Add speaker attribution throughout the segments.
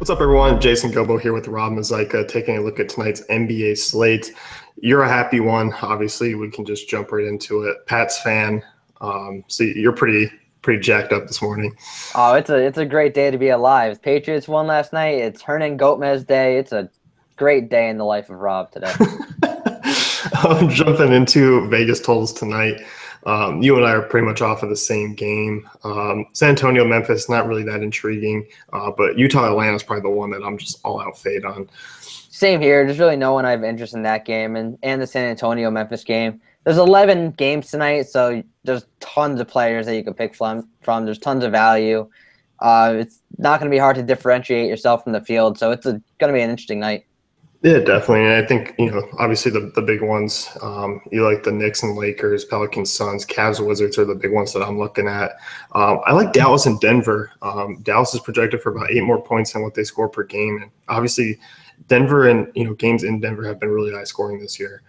Speaker 1: What's up, everyone? Jason Gilbo here with Rob Mazika, taking a look at tonight's NBA slate. You're a happy one. Obviously, we can just jump right into it. Pat's fan, so you're pretty jacked up this morning.
Speaker 2: Oh, it's a great day to be alive. Patriots won last night. It's Hernan Gomez Day. It's a great day in the life of Rob today.
Speaker 1: I'm jumping into Vegas totals tonight. You and I are pretty much off of the same game. San Antonio, Memphis, not really that intriguing, but Utah, Atlanta is probably the one that I'm just all out fade on.
Speaker 2: Same here. There's really no one I have interest in that game and the San Antonio Memphis game. There's 11 games tonight, so there's tons of players that you can pick from. There's tons of value. It's not going to be hard to differentiate yourself from the field, so it's going to be an interesting night.
Speaker 1: Yeah, definitely. And I think, obviously the big ones, you like the Knicks and Lakers, Pelicans, Suns, Cavs, Wizards are the big ones that I'm looking at. I like Dallas and Denver. Dallas is projected for about 8 more points than what they score per game. And obviously Denver and, games in Denver have been really high scoring this year.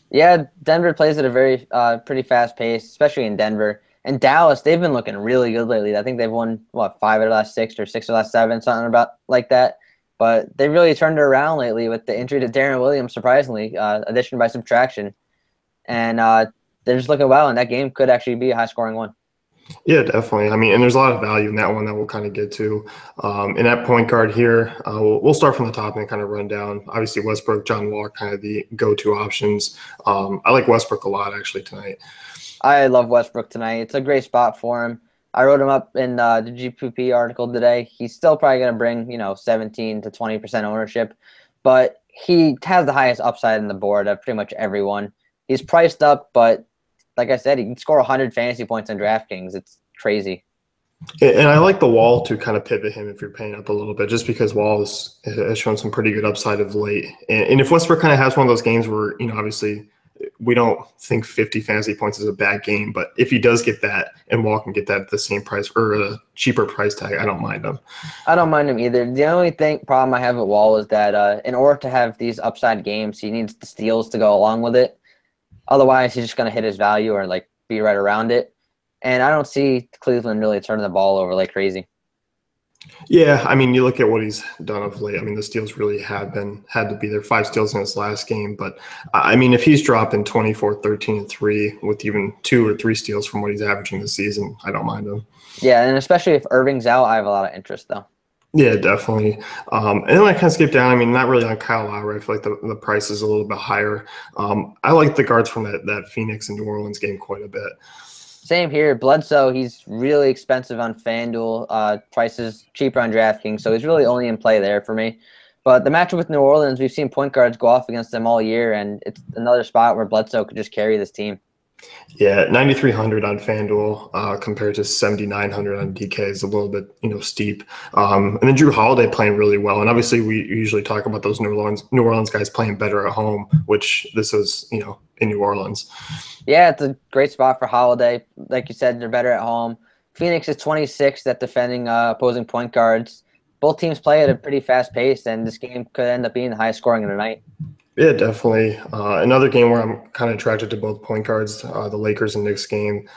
Speaker 2: Yeah, Denver plays at a very pretty fast pace, especially in Denver. And Dallas, they've been looking really good lately. I think they've won, 5 out of the last 6 or 6 of the last 7, something about like that. But they really turned it around lately with the injury to Darren Williams, surprisingly, addition by subtraction. And they're just looking well, and that game could actually be a high-scoring one.
Speaker 1: Yeah, definitely. I mean, and there's a lot of value in that one that we'll kind of get to. In that point guard here, we'll start from the top and kind of run down. Obviously, Westbrook, John Wall, kind of the go-to options. I like Westbrook a lot, actually, tonight.
Speaker 2: I love Westbrook tonight. It's a great spot for him. I wrote him up in the GPP article today. He's still probably going to bring, 17 to 20% ownership, but he has the highest upside in the board of pretty much everyone. He's priced up, but like I said, he can score 100 fantasy points on DraftKings. It's crazy.
Speaker 1: And I like the Wall to kind of pivot him if you're paying up a little bit, just because Wall has shown some pretty good upside of late. And if Westbrook kind of has one of those games where, obviously – we don't think 50 fantasy points is a bad game, but if he does get that and Wall can get that at the same price or a cheaper price tag, I don't mind him.
Speaker 2: I don't mind him either. The only problem I have with Wall is that in order to have these upside games, he needs the steals to go along with it. Otherwise, he's just going to hit his value or be right around it. And I don't see Cleveland really turning the ball over like crazy.
Speaker 1: Yeah, I mean, you look at what he's done of late. I mean, the steals really had to be there. 5 steals in his last game. But, I mean, if he's dropping 24, 13, and 3 with even 2 or 3 steals from what he's averaging this season, I don't mind him.
Speaker 2: Yeah, and especially if Irving's out, I have a lot of interest, though.
Speaker 1: Yeah, definitely. And then I kind of skip down. I mean, not really on Kyle Lowry. I feel like the price is a little bit higher. I like the guards from that Phoenix and New Orleans game quite a bit.
Speaker 2: Same here. Bledsoe, he's really expensive on FanDuel. Prices cheaper on DraftKings, so he's really only in play there for me. But the matchup with New Orleans, we've seen point guards go off against them all year, and it's another spot where Bledsoe could just carry this team.
Speaker 1: Yeah, 9,300 on FanDuel compared to 7,900 on DK is a little bit, steep. And then Drew Holiday playing really well. And obviously we usually talk about those New Orleans guys playing better at home, which this is, in New Orleans.
Speaker 2: Yeah, it's a great spot for Holiday. Like you said, they're better at home. Phoenix is 26th at defending opposing point guards. Both teams play at a pretty fast pace, and this game could end up being the highest scoring of the night.
Speaker 1: Yeah, definitely. Another game where I'm kind of attracted to both point guards, the Lakers and Knicks game.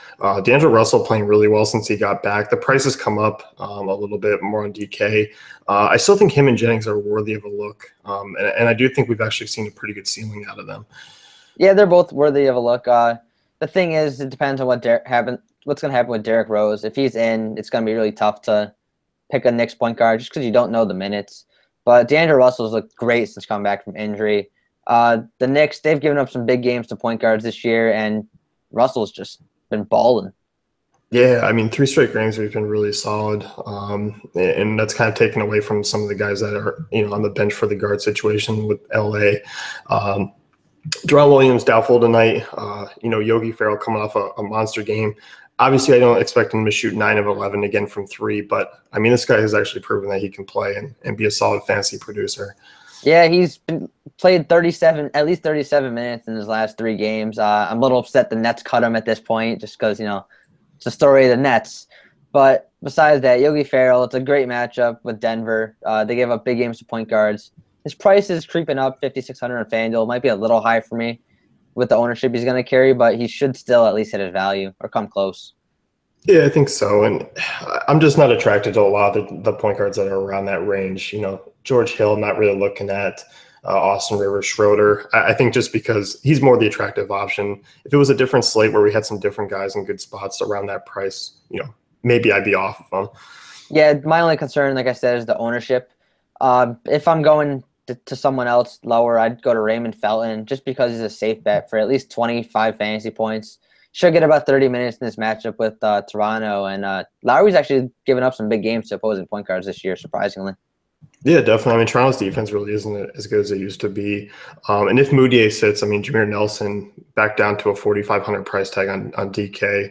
Speaker 1: D'Angelo Russell playing really well since he got back. The price has come up a little bit more on DK. I still think him and Jennings are worthy of a look, and I do think we've actually seen a pretty good ceiling out of them.
Speaker 2: Yeah, they're both worthy of a look. The thing is, it depends on what's going to happen with Derrick Rose. If he's in, it's going to be really tough to pick a Knicks point guard just because you don't know the minutes. But D'Angelo Russell's looked great since coming back from injury. The Knicks, they've given up some big games to point guards this year, and Russell's just been balling.
Speaker 1: Yeah, I mean, 3 straight games have been really solid, and that's kind of taken away from some of the guys that are, on the bench for the guard situation with LA. Deron Williams doubtful tonight. Yogi Ferrell coming off a monster game. Obviously, I don't expect him to shoot 9 of 11 again from 3, but I mean, this guy has actually proven that he can play and be a solid fantasy producer.
Speaker 2: Yeah, he's played at least 37 minutes in his last 3 games. I'm a little upset the Nets cut him at this point just because, it's the story of the Nets. But besides that, Yogi Ferrell, it's a great matchup with Denver. They gave up big games to point guards. His price is creeping up, 5,600 on FanDuel. Might be a little high for me with the ownership he's going to carry, but he should still at least hit his value or come close.
Speaker 1: Yeah, I think so. And I'm just not attracted to a lot of the point guards that are around that range. George Hill, not really looking at Austin Rivers, Schroeder. I think just because he's more the attractive option. If it was a different slate where we had some different guys in good spots around that price, maybe I'd be off of them.
Speaker 2: Yeah, my only concern, like I said, is the ownership. If I'm going to someone else lower, I'd go to Raymond Felton just because he's a safe bet for at least 25 fantasy points. Should get about 30 minutes in this matchup with Toronto. And Lowry's actually given up some big games to opposing point guards this year, surprisingly.
Speaker 1: Yeah, definitely. I mean, Toronto's defense really isn't as good as it used to be. And if Moutier sits, I mean, Jameer Nelson back down to a 4,500 price tag on DK,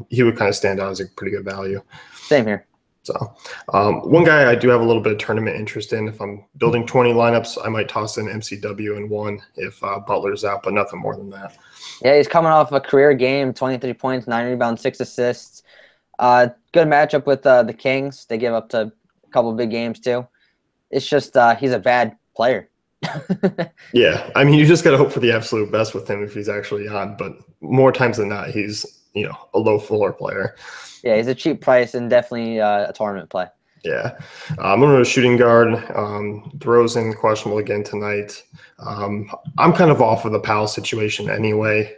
Speaker 1: he would kind of stand out as a pretty good value.
Speaker 2: Same here.
Speaker 1: So one guy I do have a little bit of tournament interest in. If I'm building 20 lineups, I might toss in MCW in one if Butler's out, but nothing more than that.
Speaker 2: Yeah, he's coming off a career game, 23 points, 9 rebounds, 6 assists. Good matchup with the Kings. They give up to a couple big games too. It's just he's a bad player.
Speaker 1: Yeah, I mean, you just got to hope for the absolute best with him if he's actually on. But more times than not, he's a low floor player.
Speaker 2: Yeah, he's a cheap price and definitely a tournament play.
Speaker 1: Yeah. I'm going to shooting guard. DeRozan questionable again tonight. I'm kind of off of the Powell situation anyway.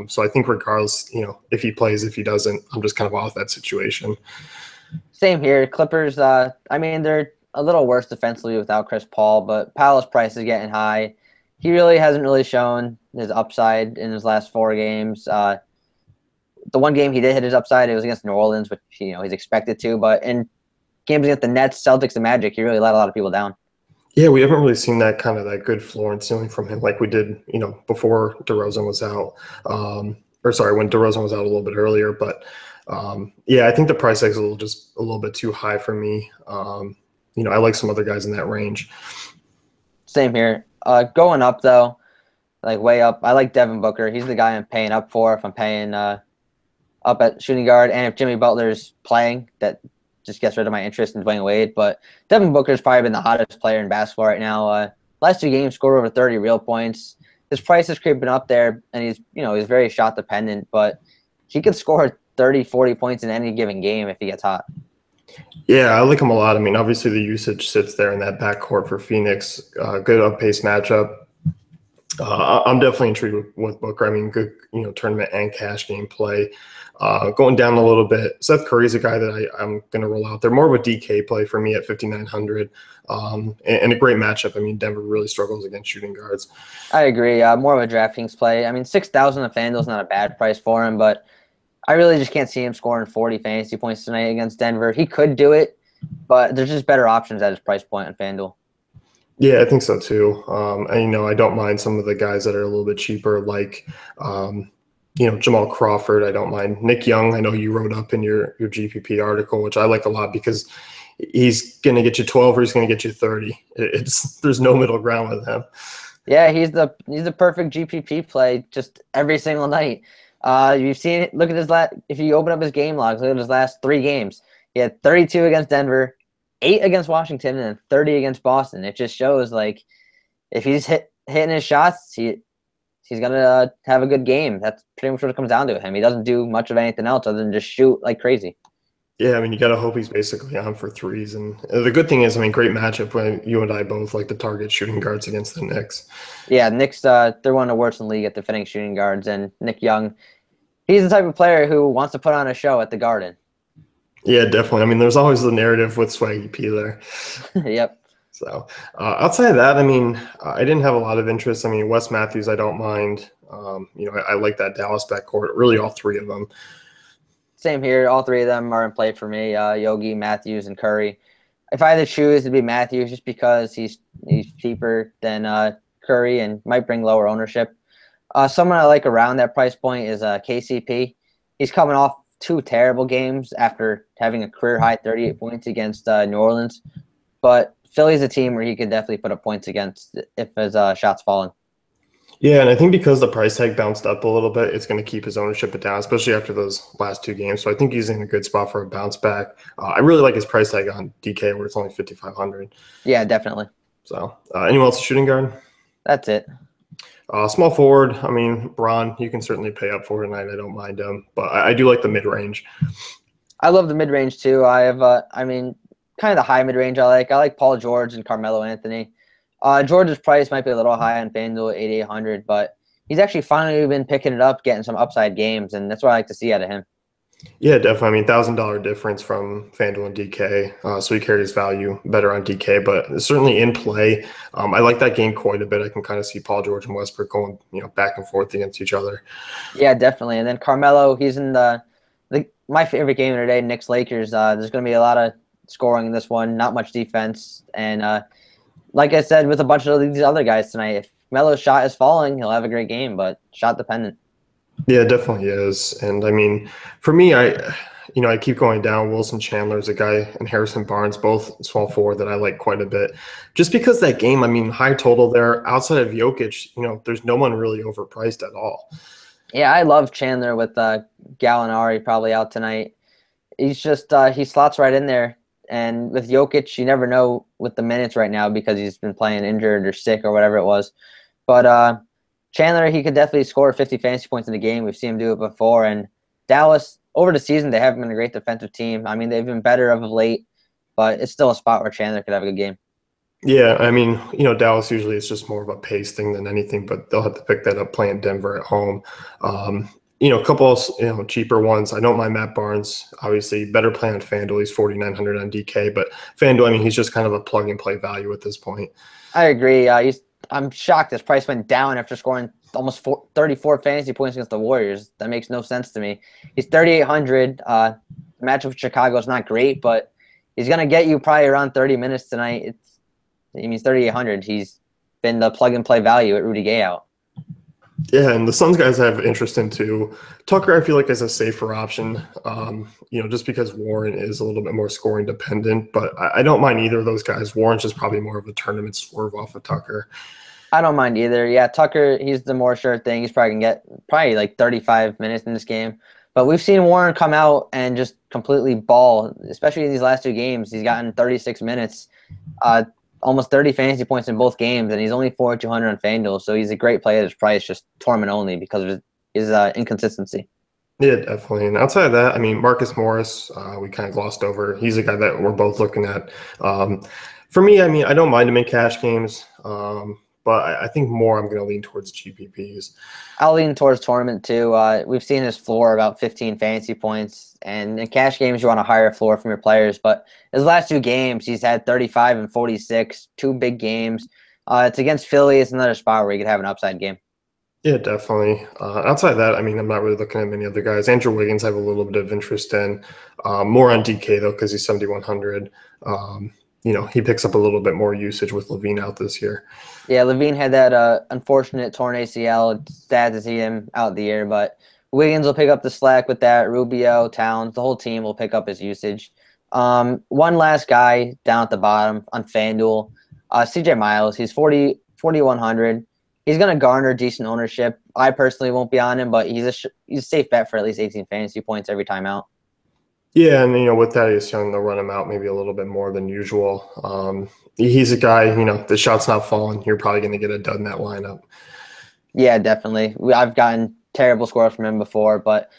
Speaker 1: So I think regardless, if he plays, if he doesn't, I'm just kind of off that situation.
Speaker 2: Same here. Clippers, I mean, they're a little worse defensively without Chris Paul, but Powell's price is getting high. He really hasn't really shown his upside in his last 4 games. The one game he did hit his upside, it was against New Orleans, which he's expected to. But in games against the Nets, Celtics, and Magic, he really let a lot of people down.
Speaker 1: Yeah, we haven't really seen that kind of that good floor and ceiling from him like we did, before DeRozan was out. When DeRozan was out a little bit earlier. But yeah, I think the price tag is just a little bit too high for me. I like some other guys in that range.
Speaker 2: Same here. Going up though, like way up, I like Devin Booker. He's the guy I'm paying up for if I'm paying up at shooting guard, and if Jimmy Butler's playing, that just gets rid of my interest in Dwayne Wade. But Devin Booker's probably been the hottest player in basketball right now. Last 2 games scored over 30 real points. His price is creeping up there, and he's very shot dependent, but he could score 30, 40 points in any given game if he gets hot.
Speaker 1: Yeah, I like him a lot. I mean, obviously the usage sits there in that backcourt for Phoenix. Good up-pace matchup. I'm definitely intrigued with Booker. I mean, good, tournament and cash game play. Going down a little bit, Seth Curry's a guy that I'm going to roll out there. More of a DK play for me at 5,900, and a great matchup. I mean, Denver really struggles against shooting guards.
Speaker 2: I agree. More of a DraftKings play. I mean, 6,000 on FanDuel is not a bad price for him, but I really just can't see him scoring 40 fantasy points tonight against Denver. He could do it, but there's just better options at his price point on FanDuel.
Speaker 1: Yeah, I think so too. And I don't mind some of the guys that are a little bit cheaper, like Jamal Crawford. I don't mind Nick Young. I know you wrote up in your GPP article, which I like a lot because he's going to get you 12 or he's going to get you 30. There's no middle ground with him.
Speaker 2: Yeah, he's the perfect GPP play just every single night. You've seen it. Look at his if you open up his game logs, look at his last 3 games. He had 32 against Denver, 8 against Washington, and 30 against Boston. It just shows like if he's hitting his shots, he's gonna have a good game. That's pretty much what it comes down to him. He doesn't do much of anything else other than just shoot like crazy.
Speaker 1: Yeah, I mean, you got to hope he's basically on for threes. And the good thing is, I mean, great matchup when you and I both like to target shooting guards against the Knicks.
Speaker 2: Yeah, Knicks, they're one of the worst in the league at defending shooting guards. And Nick Young, he's the type of player who wants to put on a show at the Garden.
Speaker 1: Yeah, definitely. I mean, there's always the narrative with Swaggy P there.
Speaker 2: Yep.
Speaker 1: So outside of that, I mean, I didn't have a lot of interest. I mean, Wes Matthews, I don't mind. I like that Dallas backcourt, really all 3 of them.
Speaker 2: Same here. All 3 of them are in play for me, Yogi, Matthews, and Curry. If I had to choose, it'd be Matthews just because he's cheaper than Curry and might bring lower ownership. Someone I like around that price point is KCP. He's coming off 2 terrible games after having a career-high 38 points against New Orleans. But Philly's a team where he could definitely put up points against if his shots falling. Yeah,
Speaker 1: and I think because the price tag bounced up a little bit, it's going to keep his ownership down, especially after those last 2 games. So I think he's in a good spot for a bounce back. I really like his price tag on DK where it's only 5,500.
Speaker 2: Yeah, definitely.
Speaker 1: So anyone else a shooting guard?
Speaker 2: That's it.
Speaker 1: Small forward, I mean, Braun, you can certainly pay up for tonight. I don't mind him, but I do like the mid range.
Speaker 2: I love the mid range too. I have, I mean, kind of the high mid range. I like Paul George and Carmelo Anthony. George's price might be a little high on FanDuel, 8,800, but he's actually finally been picking it up, getting some upside games, and that's what I like to see out of him.
Speaker 1: Yeah, definitely. I mean, $1,000 difference from FanDuel and DK, so he carries value better on DK, but certainly in play. I like that game quite a bit. I can kind of see Paul George and Westbrook going, back and forth against each other.
Speaker 2: Yeah, definitely. And then Carmelo, he's in the my favorite game of the day, Knicks Lakers. There's going to be a lot of scoring in this one, not much defense, and like I said, with a bunch of these other guys tonight, if Melo's shot is falling, he'll have a great game, but shot dependent.
Speaker 1: Yeah, it definitely is. And I mean, for me, I keep going down. Wilson Chandler's a guy, and Harrison Barnes, both small forward that I like quite a bit. Just because that game, I mean, high total there. Outside of Jokic, there's no one really overpriced at all.
Speaker 2: Yeah, I love Chandler with Gallinari probably out tonight. He's just he slots right in there. And with Jokic, you never know with the minutes right now because he's been playing injured or sick or whatever it was. But Chandler, he could definitely score 50 fantasy points in a game. We've seen him do it before. And Dallas, over the season, they haven't been a great defensive team. I mean, they've been better of late, but it's still a spot where Chandler could have a good game.
Speaker 1: Yeah, I mean, Dallas usually it's just more of a pace thing than anything, but they'll have to pick that up playing Denver at home. A couple of, cheaper ones. I don't mind Matt Barnes. Obviously, better play on FanDuel. He's 4,900 on DK, but FanDuel, I mean, he's just kind of a plug and play value at this point.
Speaker 2: I agree. I'm shocked his price went down after scoring almost 34 fantasy points against the Warriors. That makes no sense to me. He's 3,800. The matchup with Chicago is not great, but he's going to get you probably around 30 minutes tonight. He's 3,800. He's been the plug and play value at Rudy Gay out.
Speaker 1: Yeah, and the Suns guys I have interest in too. Tucker, I feel like, is a safer option, just because Warren is a little bit more scoring dependent, but I don't mind either of those guys. Warren's just probably more of a tournament swerve off of Tucker.
Speaker 2: I don't mind either. Yeah, Tucker, he's the more sure thing. He's probably going to get like 35 minutes in this game. But we've seen Warren come out and just completely ball, especially in these last two games. He's gotten 36 minutes. Almost 30 fantasy points in both games, and he's only 4,200 on FanDuel, so he's a great play at his price, just tournament only because of his inconsistency.
Speaker 1: Yeah, definitely. And outside of that, I mean, Marcus Morris, we kind of glossed over. He's a guy that we're both looking at. For me, I mean, I don't mind him in cash games, but I think more I'm going to lean towards GPPs.
Speaker 2: I'll lean towards tournament too. We've seen his floor about 15 fantasy points, and in cash games you want a higher floor from your players. But his last two games, he's had 35 and 46, two big games. It's against Philly. It's another spot where he could have an upside game.
Speaker 1: Yeah, definitely. Outside of that, I mean, I'm not really looking at many other guys. Andrew Wiggins I have a little bit of interest in. More on DK, though, because he's 7,100. He picks up a little bit more usage with Levine out this year.
Speaker 2: Yeah, Levine had that unfortunate torn ACL. It's sad to see him out the year, but Wiggins will pick up the slack with that. Rubio, Towns, the whole team will pick up his usage. One last guy down at the bottom on FanDuel, CJ Miles. He's 4,100. He's going to garner decent ownership. I personally won't be on him, but he's a safe bet for at least 18 fantasy points every time out.
Speaker 1: Yeah, and with Thaddeus Young, they'll run him out maybe a little bit more than usual. He's a guy, the shot's not falling. You're probably going to get a dud in that lineup.
Speaker 2: Yeah, definitely. I've gotten terrible scores from him before, but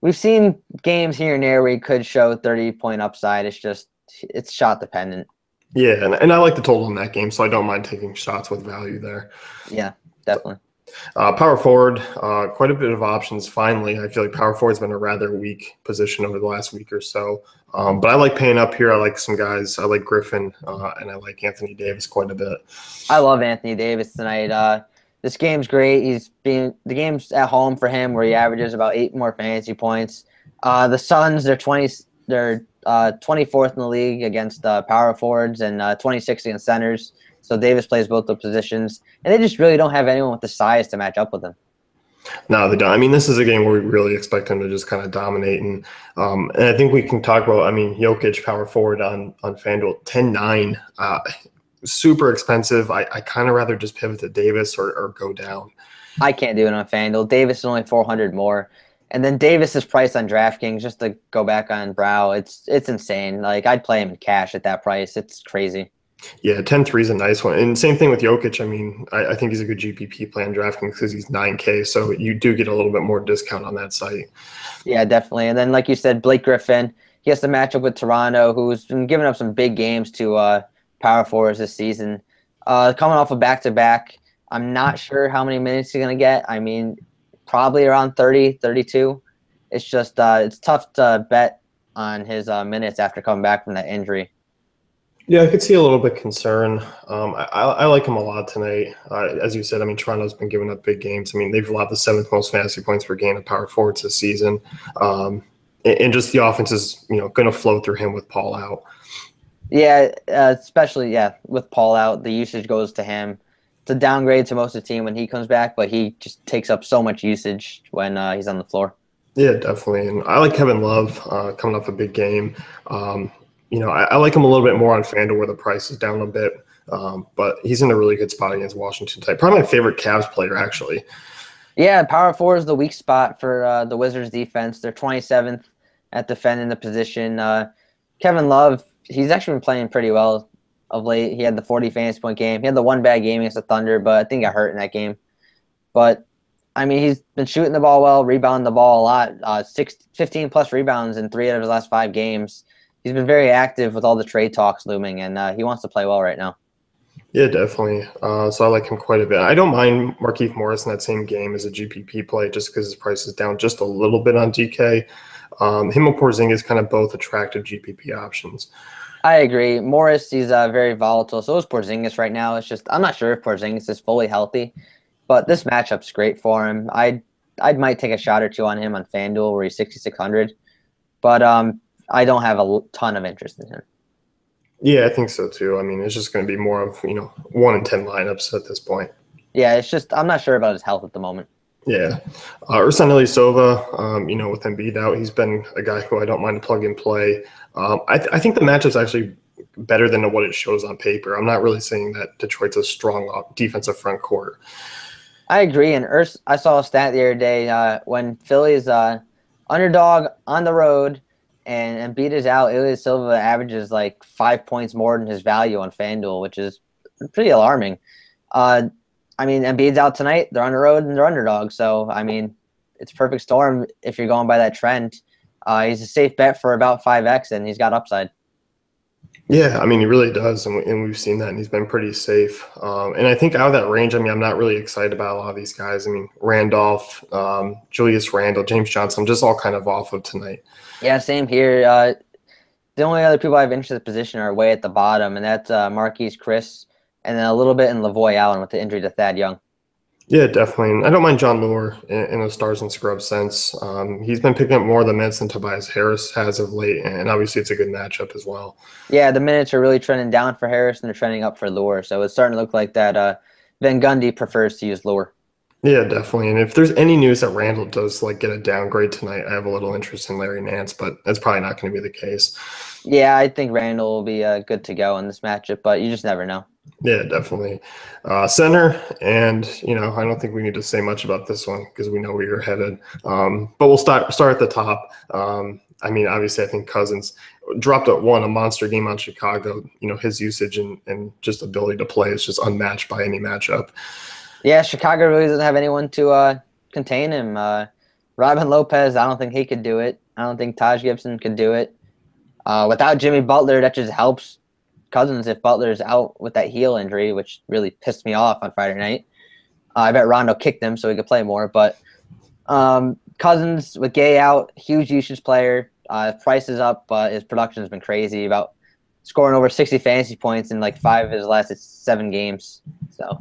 Speaker 2: we've seen games here and there where he could show 30-point upside. It's shot dependent.
Speaker 1: Yeah, and I like the total in that game, so I don't mind taking shots with value there.
Speaker 2: Yeah, definitely.
Speaker 1: Power forward, quite a bit of options. Finally, I feel like power forward's been a rather weak position over the last week or so. But I like paying up here. I like some guys. I like Griffin, and I like Anthony Davis quite a bit.
Speaker 2: I love Anthony Davis tonight. This game's great. The game's at home for him, where he averages about 8 more fantasy points. The Suns, they're 24th in the league against power forwards and 26th against centers. So Davis plays both the positions, and they just really don't have anyone with the size to match up with him.
Speaker 1: No, they don't. I mean, this is a game where we really expect him to just kind of dominate. And I think we can talk about, Jokic, power forward on FanDuel, 10-9, super expensive. I kind of rather just pivot to Davis or go down.
Speaker 2: I can't do it on FanDuel. Davis is only 400 more. And then Davis's price on DraftKings, just to go back on Brow, it's insane. Like, I'd play him in cash at that price. It's crazy.
Speaker 1: Yeah, 10-3 is a nice one. And same thing with Jokic. I mean, I think he's a good GPP play on DraftKings because he's 9K. So you do get a little bit more discount on that site.
Speaker 2: Yeah, definitely. And then, like you said, Blake Griffin, he has to match up with Toronto, who's been giving up some big games to power forwards this season. Coming off a back-to-back, I'm not sure how many minutes he's going to get. I mean, probably around 30, 32. It's just it's tough to bet on his minutes after coming back from that injury.
Speaker 1: Yeah, I could see a little bit concern. I like him a lot tonight. As you said, I mean, Toronto's been giving up big games. I mean, they've allowed the seventh most fantasy points per game of power forwards this season. And just the offense is, going to flow through him with Paul out.
Speaker 2: Yeah, especially, with Paul out, the usage goes to him. It's a downgrade to most of the team when he comes back, but he just takes up so much usage when he's on the floor.
Speaker 1: Yeah, definitely. And I like Kevin Love coming off a big game. I like him a little bit more on FanDuel where the price is down a bit, but he's in a really good spot against Washington tonight. Probably my favorite Cavs player, actually.
Speaker 2: Yeah, power forward is the weak spot for the Wizards defense. They're 27th at defending the position. Kevin Love, he's actually been playing pretty well of late. He had the 40 fantasy point game. He had the one bad game against the Thunder, but I think got hurt in that game. But, I mean, he's been shooting the ball well, rebounding the ball a lot. 15-plus rebounds in 3 out of his last 5 games. He's been very active with all the trade talks looming, and he wants to play well right now.
Speaker 1: Yeah, definitely. So I like him quite a bit. I don't mind Markieff Morris in that same game as a GPP play just because his price is down just a little bit on DK. Him and Porzingis kind of both attractive GPP options.
Speaker 2: I agree. Morris, he's very volatile. So is Porzingis right now. It's just I'm not sure if Porzingis is fully healthy, but this matchup's great for him. I might take a shot or two on him on FanDuel where he's 6,600, but I don't have a ton of interest in him.
Speaker 1: Yeah, I think so too. I mean, it's just going to be more of 1 in 10 lineups at this point.
Speaker 2: Yeah, it's just I'm not sure about his health at the moment.
Speaker 1: Yeah. Ursan Ilyasova, with Embiid out, he's been a guy who I don't mind to plug and play. I think the matchup's actually better than what it shows on paper. I'm not really saying that Detroit's a strong defensive front court.
Speaker 2: I agree. And I saw a stat the other day when Philly's underdog on the road and Embiid is out, Ilyasova averages like 5 points more than his value on FanDuel, which is pretty alarming. I mean, Embiid's out tonight. They're on the road and they're underdogs. So, I mean, it's a perfect storm if you're going by that trend. He's a safe bet for about 5X, and he's got upside.
Speaker 1: Yeah, I mean, he really does, and we've seen that, and he's been pretty safe. And I think out of that range, I mean, I'm not really excited about a lot of these guys. I mean, Randolph, Julius Randle, James Johnson, just all kind of off of tonight.
Speaker 2: Yeah, same here. The only other people I have interest in the position are way at the bottom, and that's Marquise Chris, and then a little bit in Lavoy Allen with the injury to Thad Young.
Speaker 1: Yeah, definitely. And I don't mind John Lure in a stars and scrubs sense. He's been picking up more of the minutes than Tobias Harris has of late, and obviously it's a good matchup as well.
Speaker 2: Yeah, the minutes are really trending down for Harris, and they're trending up for Lure. So it's starting to look like that Van Gundy prefers to use Lure.
Speaker 1: Yeah, definitely. And if there's any news that Randall does get a downgrade tonight, I have a little interest in Larry Nance, but that's probably not going to be the case.
Speaker 2: Yeah, I think Randall will be good to go in this matchup, but you just never know.
Speaker 1: Yeah, definitely. Center, and I don't think we need to say much about this one because we know where you're headed. But we'll start at the top. I mean, obviously, I think Cousins dropped a monster game on Chicago. His usage and just ability to play is just unmatched by any matchup.
Speaker 2: Yeah, Chicago really doesn't have anyone to contain him. Robin Lopez, I don't think he could do it. I don't think Taj Gibson could do it. Without Jimmy Butler, that just helps Cousins if Butler's out with that heel injury, which really pissed me off on Friday night. I bet Rondo kicked him so he could play more. But Cousins with Gay out, huge usage player. Price is up, but his production has been crazy, about scoring over 60 fantasy points in like 5 of his last 7 games. So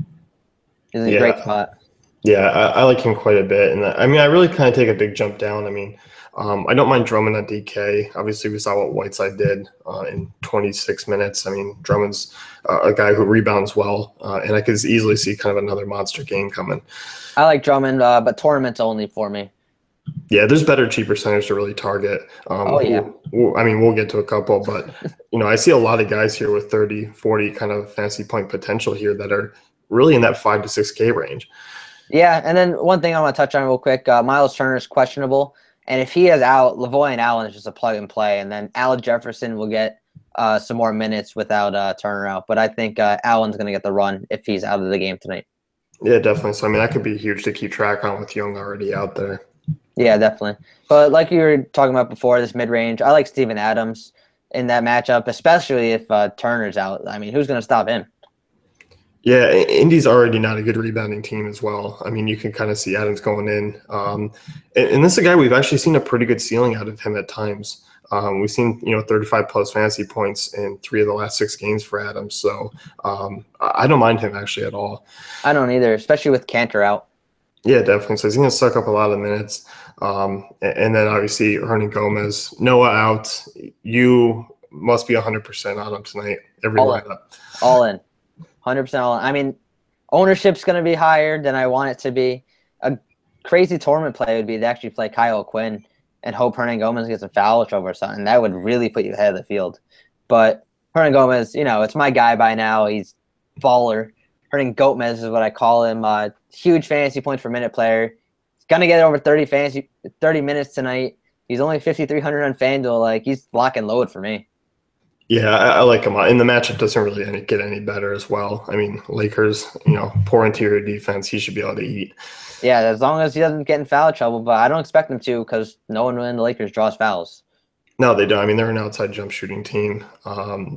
Speaker 2: he's in a great spot.
Speaker 1: Yeah, I like him quite a bit. And I mean, I really kind of take a big jump down. I mean, I don't mind Drummond on DK. Obviously, we saw what Whiteside did in 26 minutes. I mean, Drummond's a guy who rebounds well, and I could easily see kind of another monster game coming.
Speaker 2: I like Drummond, but tournaments only for me.
Speaker 1: Yeah, there's better, cheaper centers to really target. I mean, we'll get to a couple, but, I see a lot of guys here with 30, 40 kind of fantasy point potential here that are really in that 5 to 6K range.
Speaker 2: Yeah, and then one thing I want to touch on real quick, Miles Turner is questionable. And if he is out, Lavoy and Allen is just a plug and play. And then Al Jefferson will get some more minutes without Turner out. But I think Allen's going to get the run if he's out of the game tonight.
Speaker 1: Yeah, definitely. So, I mean, that could be huge to keep track on with Young already out there.
Speaker 2: Yeah, definitely. But like you were talking about before, this mid-range, I like Steven Adams in that matchup, especially if Turner's out. I mean, who's going to stop him?
Speaker 1: Yeah, Indy's already not a good rebounding team as well. I mean, you can kind of see Adams going in. And this is a guy we've actually seen a pretty good ceiling out of him at times. We've seen, 35 plus fantasy points in 3 of the last 6 games for Adams. So I don't mind him actually at all.
Speaker 2: I don't either, especially with Cantor out.
Speaker 1: Yeah, definitely. So he's going to suck up a lot of minutes. And then obviously Hernan Gomez, Noah out. You must be 100% on him tonight. Every lineup.
Speaker 2: All in. 100% all in. I mean, ownership's going to be higher than I want it to be. A crazy tournament play would be to actually play Kyle Quinn and hope Hernan Gomez gets a foul trouble or something. That would really put you ahead of the field. But Hernan Gomez, it's my guy by now. He's baller. Hernan Gomez is what I call him. Huge fantasy points per minute player. He's going to get over 30 minutes tonight. He's only 5,300 on FanDuel. Like, he's lock and load for me.
Speaker 1: Yeah, I like him. And the matchup doesn't really get any better as well. I mean, Lakers, poor interior defense. He should be able to eat.
Speaker 2: Yeah, as long as he doesn't get in foul trouble. But I don't expect him to because no one in the Lakers draws fouls.
Speaker 1: No, they don't. I mean, they're an outside jump shooting team.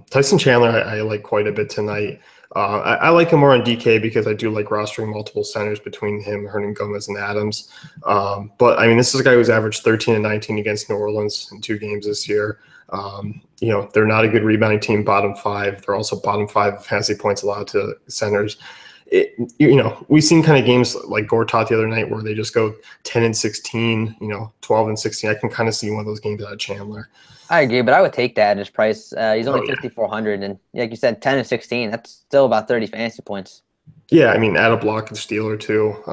Speaker 1: Tyson Chandler, I like quite a bit tonight. I like him more on DK because I do like rostering multiple centers between him, Hernan Gomez, and Adams. But, I mean, this is a guy who's averaged 13 and 19 against New Orleans in 2 games this year. They're not a good rebounding team, bottom 5. They're also bottom 5 fantasy points allowed to centers. We've seen kind of games like Gortat the other night where they just go 10 and 16, 12 and 16. I can kind of see one of those games out of Chandler.
Speaker 2: I agree, but I would take that at his price. He's only 5,400, and like you said, 10 and 16. That's still about 30 fantasy points.
Speaker 1: Yeah, I mean, add a block and steal or 2.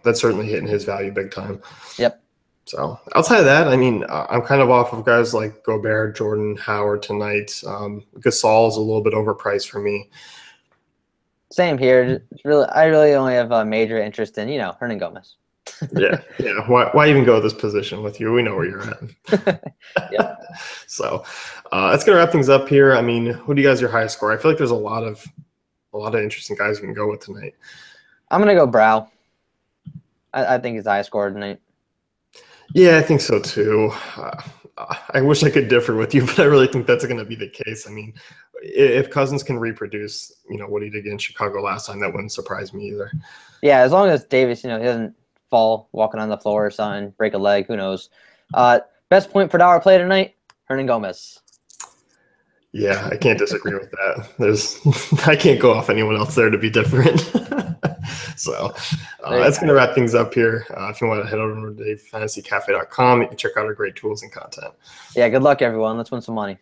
Speaker 1: That's certainly hitting his value big time.
Speaker 2: Yep.
Speaker 1: So outside of that, I mean, I'm kind of off of guys like Gobert, Jordan, Howard tonight. Gasol is a little bit overpriced for me.
Speaker 2: Same here. I really only have a major interest in, Hernan Gomez.
Speaker 1: Yeah. Why even go this position with you? We know where you're at.
Speaker 2: Yep.
Speaker 1: So that's gonna wrap things up here. I mean, who do you guys your highest score? I feel like there's a lot of interesting guys you can go with tonight.
Speaker 2: I'm gonna go Brow. I think he's the highest scorer tonight.
Speaker 1: Yeah, I think so too. I wish I could differ with you, but I really think that's going to be the case. I mean, if Cousins can reproduce, what he did against Chicago last time, that wouldn't surprise me either.
Speaker 2: Yeah, as long as Davis, he doesn't fall walking on the floor or something, break a leg, who knows. Best point per dollar play tonight, Hernan Gomez.
Speaker 1: Yeah, I can't disagree with that. I can't go off anyone else there to be different. So that's going to wrap things up here. If you want to head over to fantasycafe.com, you can check out our great tools and content.
Speaker 2: Yeah, good luck, everyone. Let's win some money.